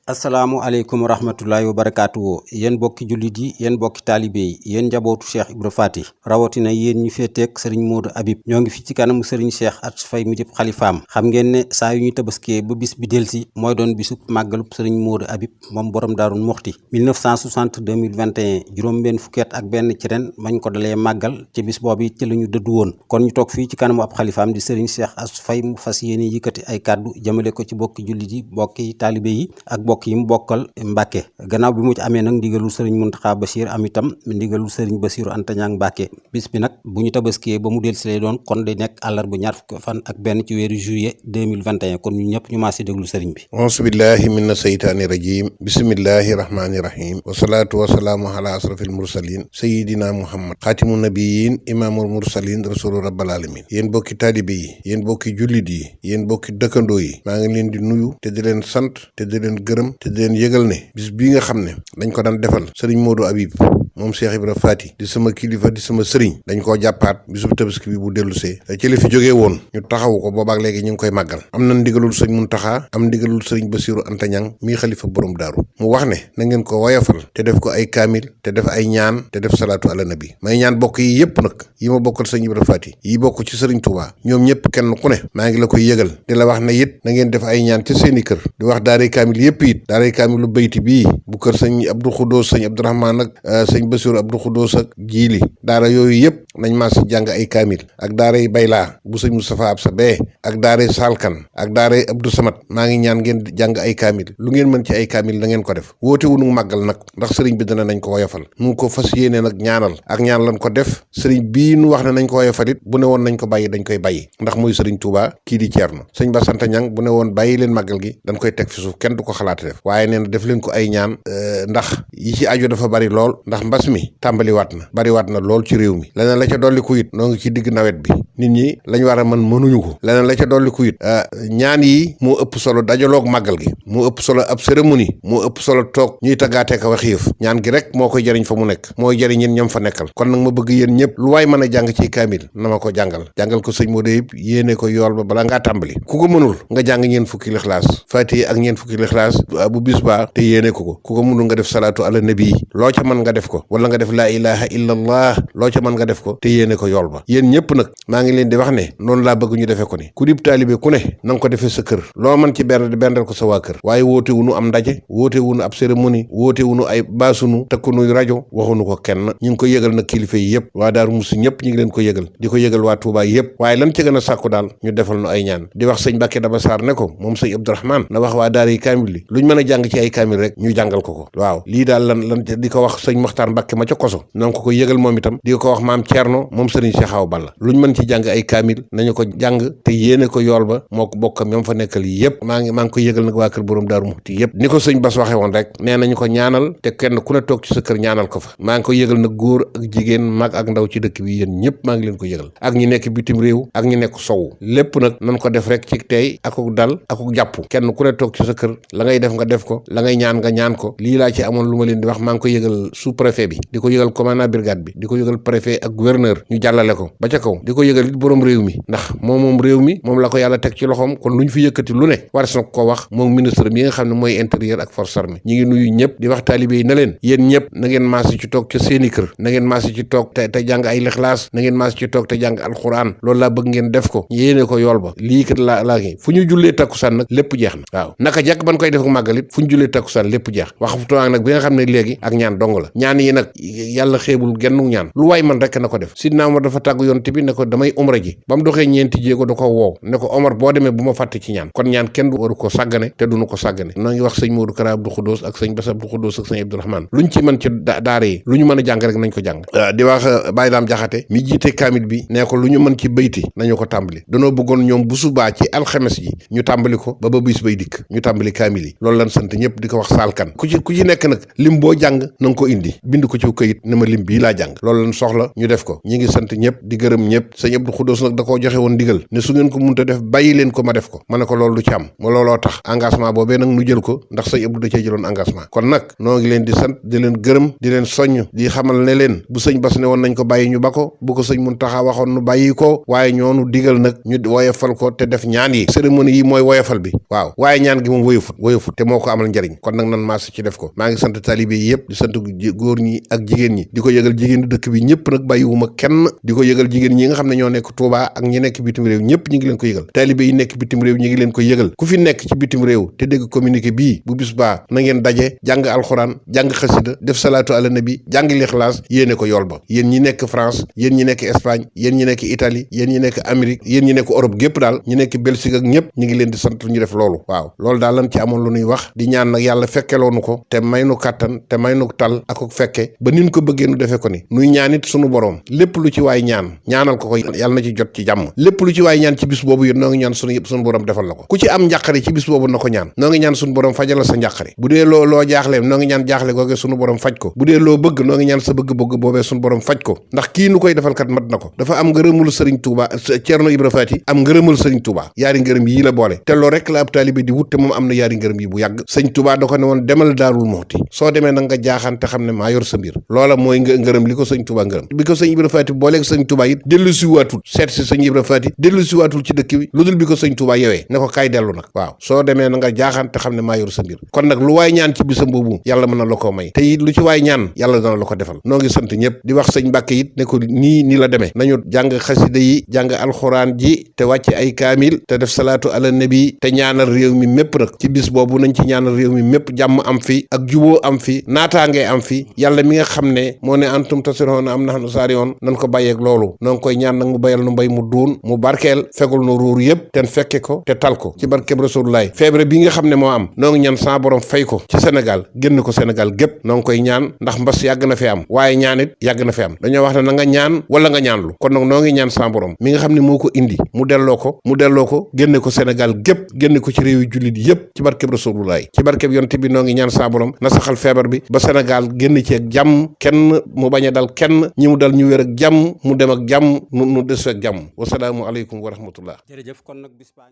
asalaamualeykum wa rahmatullahi wa barakaatu. Yéen bokki jullit yi, yéen bokki taalibe yi, yéen njabootu Cheikh Ibra Faty rawatina yéen ñi féeteeg sëriñ Modou Habib ñoo ngi fi ci kanamu sëriñ Cheikh Astou Faye mi dib xalifaam. xam ngeen ne saa yu ñu tabaskee ba bis bi delsi mooy doon bisub màggalub sëriñ Modou Habib moom borom Daaru Muxti 1960 2021 juróom-benn fukki at ak benn ci ren mañ ko dalee màggal ci bis boobu ci la ñu dëddu woon. kon ñu toog fii ci kanamu ab xalifaam di sëriñ Cheikh Astou Faye mu fas yéene yëkkati ay kàddu jëmale ko ci bokki jullit yi, bokki taalibe yi ak bokk yi mu bokkal Mbàkke. gannaaw bi mu ci amee nag ndigalul sëriñ Muntaxa Bachir am itam ndigalul sëriñ Basiru Anta Ñaŋ Mbàkke. bis bi nag bu ñu tabaskee ba mu del si lay doon kon di nekk àllarba ñaar fukki fan ak benn ci weeru juillet 2021 kon ñu ñëpp ñu maa si déglu sëriñ bi. auzu billahi mina seytaani rajim bismillahi rahmaani rahim wasalaatu wasalaamu ala asrafil mursalin sayidina muhammad xaatimu nabiyin imaamul mursalin rasulu rabbal alamin. yéen bokki taalibe yi, yéen bokki jullit yi, yéen bokki dëkkandoo yi, maa ngi leen di nuyu te di leen sant te di leen gërëm te di leen yëgal ne bis bii nga xam ne dañ ko daan defal sëriñ Modou Habib moom Cheikh Ibra Faty di sama kilifa di sama sëriñ dañ koo jàppaat bisub tabaski bi bu dellusee ci li fi jógee woon ñu taxawu ko boobaak léegi ñu ngi koy màggal. am na ndigalul sëñ Muntaxa am ndigalul sëriñ Basiru Anta Ñaŋ mii xalifa borom daaru mu wax ne na ngeen ko woyofal te def ko ay kaamil te def ay ñaan te def salaatu ala nabi. may ñaan bokk yi yëpp nag yi ma bokkal sëñ Ibra Faty yi bokk ci sëriñ Touba ñoom ñëpp kenn ku ne maa ngi la koy yëgal di la wax ne it na ngeen def ay ñaan ci seeni kër di wax daaray kaamil yëpp it daaray kaamil lu bayti bii bu kër sëñ Abdou Khoudous sëñ Abdourahmane ak sëñ Basiru Abdou Khoudous ak jiili daara yooyu yëpp nañ maa si jàng ay kaamil ak daaray Bayla bu sëñ Moustapha Absa bee ak daaray Salkan ak daaray Abdou Samad maa ngi ñaan ngeen jàng ay kaamil lu ngeen mën ci ay kaamil na ngeen ko def woote wu nu màggal nag ndax sëriñ bi dana nañ ko woyofal nu ko fas yéene nag ñaanal ak ñaan lan ko def sëriñ bii nu wax ne nañ ko woyofal it bu ne woon nañ ko bàyyi dañ koy bàyyi ndax mooy sëriñ Touba kii di Ceerno sëñ Bass Anta Ñaŋ bu ne woon bàyyi leen màggal gi dañ koy teg fi suuf kenn du ko xalaate def waaye nee na def leen ko ay ñaan ndax yi ci aju dafa bari lool ndax mbas mi tàmbaliwaat na bariwaat na lool ci réew mi leneen la ca dolliku it noo ngi ci digg nawet bi nit ñi lañ war a mën mënuñu ko leneen la ca dolliku it ñaan yi moo ëpp solo dajaloog màggal gi moo ëpp solo ab cérémonie moo ëpp solo toog ñuy taggaatee ko wax yëf ñaan gi rek moo koy jëriñ fa mu nekk mooy jëriñ yéen ñoom fa nekkal kon nag ma bëgg yéen ñëpp lu waay mën a jàng ci kaamil na ma ko jàngal ko sëñ Modou Habib yéene ko yool ba bala ngaa tàmbali ku ko mënul nga jàng ñeen fukki lixlaas Faty ak ñeen fukki lixlaas bu bis baa te yéene ko ku ko mënul nga def salaatu ala nabi loo ca mën nga def ko wala nga def laa ilaha illa allah loo ca mën nga def ko te yéene ko yool ba yéen ñëpp nag maa ngi leen di wax ne noonu laa bëgg ñu defee ko ni ku dib taalibe ku ne na nga ko defee sa kër loo mën ci bendal ko sa waa kër waaye woote wunu am ndaje woote wunu ab cérémonie woote wunu ay baasunu tëkkunu rajo waxunu ko kenn ñu ngi ko yëgal nag kilifa yi yëpp waa Daaru Musi ñëpp ñu ngi leen ko yëgal di ko yëgal waa Touba yëpp waaye lan ci gën a sàkku daal ñu defal nu ay ñaan di wax sëñ Mbàkke Daba Sarr ne ko moom sëñ Abdourahmane na wax waa daara yi kaamil li luñ mën a jàng ci ay kaamil rek ñu jàngal ko waaw lii daal lan di ko wax sëñ Moxtaar Mbàkke ma ca koso na ko yëgal moom itam di ko wax maam Thierno moom sëriñ Cheikh Awa Balla luñ mën ci jàng ay kaamil nañu ko jàng te yéene ko yool ba moo ko bokkam ñoom fa nekkal yi yëpp maa ngi koy yëgal nag waa kër borom Daaru Muxti yëpp ni ko sëñ Bass waxee woon rek nee nañu ko ñaanal te kenn ku ne toog ci sa kër ñaanal ko fa maa ngi koy yëgal nag góor ak jigéen mag ak ndaw ci dëkk bi yéen ñëpp maa ngi leen ko yëgal ak ñi nekk bitim réew ak ñi nekk sowu lépp nag nan ko def rek ci tey akuk dal akuk jàpp kenn ku ne toog ci sa kër la ngay def nga def ko la ngay ñaan nga ñaan ko lii laa ci amoon lu ma leen di wax maa ngi koy yëgal sous préfet bi di ko yëgal commandant brigade bi di ko yëgal préfet ak gouverneur ñu jàllale ko ba ca kaw di ko yëgal it borom réew mi ndax moom réew mi moom la ko yàlla teg ci loxoom kon lu ñu fi yëkkati lu ne waras na ko wax moom ministre mi nga xam ne mooy intérieur ak force armée ñi ngi nuyu ñëpp di wax taalibe yi na leen yéen ñëpp na ngeen maasi ci toog ca seeni kër na ngeen maasi ci toog te jàng ay lixlaas na ngeen maasi ci toog te jàng alxuraan loolu laa bëgg ngeen def ko yéene ko yool ba lii kat laa ngi fu ñu jullee takkusaan nag lépp jeex na waaw naka jekk ban koy def ko màggal it fu ñu jullee takkusaan lépp jeex waxtu nag bi nga xam ne léegi ak ñaan dong la ñaan yi nag yàlla xeebul gennu ñaan lu waay man rek na ko def sidna Omar dafa tàggu yonent bi ne ko damay umra ji ba mu doxee ñeenti jéego da ko woow ne ko Omar boo demee bu ma fàtte ci ñaan kon ñaan kenn du waru ko sàggane te duñu ko sàggane noo ngi wax sëñ Modou Kara Abdou Khoudous ak sëñ Bass Abdou Khoudous ak sëñ Abdourahmane luñ ci mën ci daara yi lu ñu mën a jàng rek nañ ko jàng di wax Baye Dame Jaxate mi jiite kaamil bi ne ko lu ñu mën ci bayti nañu ko tàmbali danoo bëggoon ñoom bu subaa ci alxames yi ñu tàmbali ko ba bis bay dikk ñu tàmbali kaamil yi loolu lan sant ñëpp di ko wax Salkan ku ci nekk nag lim boo jàng na nga ko indi bind ko ci këyit ne ma lim bii laa jàng loolu lañ soxla ñu def ko ñi ngi sant ñëpp di gërëm ñëpp sëñ Abdou Khoudoss nag da koo joxe woon ndigal ne su ngeen ko munta def bàyyi leen ko ma def ko ma ne ko loolu du ci am ma looloo tax engagement boobee nag nu jël ko ndax sëñ Abdou da cee jëloon engagement kon nag noo ngi leen di sant di leen gërëm di leen soññ di xamal ne leen bu sëñ Bass ne woon nañ ko bàyyi ñu ba ko bu ko sëñ Muntaxa waxoon nu bàyyi ko waaye ñoonu digal nag ñu woyofal ko te def ñaan yi cérémonie yi mooy woyofal bi waaw waaye ñaan gi moom woyofut te moo ko amal njariñ kon nag nan maas ci def ko maa ngi sant talibé yi yëpp di sant góor ñi ak jigéen ñi di ko yëgal jigéen dëkk bi ñëpp nag bàyyiwuma kenn di ko yëgal jigéen ñi nga xam ne ñoo nekk Touba ak ñi nekk bitim réew ñëpp ñi ngi leen ko yëgal talibé yi nekk bitim réew ñi ngi leen ko yëgal ku fi nekk ci bitim réew te dégg communiqué bii bu bis baa na ngeen daje jàng alxuraan jàng xasida def salaatu ala nabi jàng lixlaas yéene ko yool ba yéen ñi nekk France yéen ñi nekk Espagne yéen ñi nekk Italie yéen ñi nekk Amérique yéen ñi nekk Europe gépp daal ñi nekk Belgique ak ñëpp ñi ngi leen di sant ñu def loolu waaw loolu daal lan ci amoon lu ñuy wax di ñaan nag yàlla fekkeloonu ko te may nu kàttan te may nu tal ak fekke ba nin ko bëggee nu defee ko ni nuy ñaanit sunu borom lépp lu ci waay ñaanal ko yàlla na ci jot ci jàmm lépp lu ci waay ñaan ci bis boobu yéen noo ngi ñaan sunu borom defal la ko ku ci am njàqare ci bis boobu na ko ñaan noo ngi ñaan sunu borom fajal sa njàqare bu dee loo jaaxle noo ngi ñaan jaaxle googee sunu borom faj ko bu dee loo bëgg noo ngi ñaan sa bëgg-bëgg boobee sunu borom faj ko ndax kii nu koy defal kat mat na ko dafa am ngërëmul Sëriñ Tuuba Ceerno Ibra Faati am ngërëmul Sëriñ Tuuba yaari ngërëm yii la boole te loo rek la ab taalibe di wut te moom am na yaari ngërëm yi bu yàgg Sëriñ Tuuba da ko ne woon demal Daarul Muxti soo demee nag nga jaaxaan te xam ne maa yor sa mbir loola mooy ngërëm li ko Sëriñ Tuuba ngërëm bi ko Sëriñ Ibra Faati booleeg Sëriñ Tuuba it dellu si waatul seet si Sëriñ Ibra Faati dellu si waatul ci dëkk bi lu dul bi ko Sëriñ Tuuba yewee ne ko kaay dellu nag waaw soo demee na nga jaaxaan te xam ne maa yor sa mbir kon nag lu waay ñaan ci bisam boobu yàlla mën na la ko may te it lu ci waay ñaan yàlla dana la ko defal noo ngi sant ñëpp di wax sëñ Mbàkke it ne ko nii la demee nañu jàng xasida yi jàng alxuraan ji te wàcce ay kaamil te def salaatu ala nabi te ñaanal réew mi mépp nag ci bis boobu nañ ci ñaanal réew mi mépp jàmm am fi ak juboo am fi naataangee am fi yàlla mi nga xam ne moo ne antum tasiroon am na saari yoon nan ko bàyyeeg loolu noo ngi koy ñaan nag mu bayal nu mbay mu duun mu barkeel fegul nu ruur yëpp ten fekke ko te tal ko ci barkeb rasulullaay feebre bi nga xam ne moo am noo ngi ñaan sa borom fay ko ci Sénégal génn ko Sénégal gépp noo ngi koy ñaan ndax mbas yàgg na fi am waaye ñaan it yàgg na fi am dañoo wax ne na nga ñaan wala nga ñaanlu kon nag noo ngi ñaan sa borom mi nga xam ne moo ko indi mu delloo ko génne ko Sénégal gépp génne ko ci réew yi jullit yëpp ci barkeb rasulullaay ci barkeb yonte bi noo ngi ñaan sa borom na saxal feebar bi ba Sénégal génn ci ak jàmm kenn mu bañ a dal kenn ñi mu dal ñu wér ak jàmm mu dem ak jàmm nu des ak jàmm wasalaamu aleykum wa rahmatullah. jërëjëf kon nag bis baa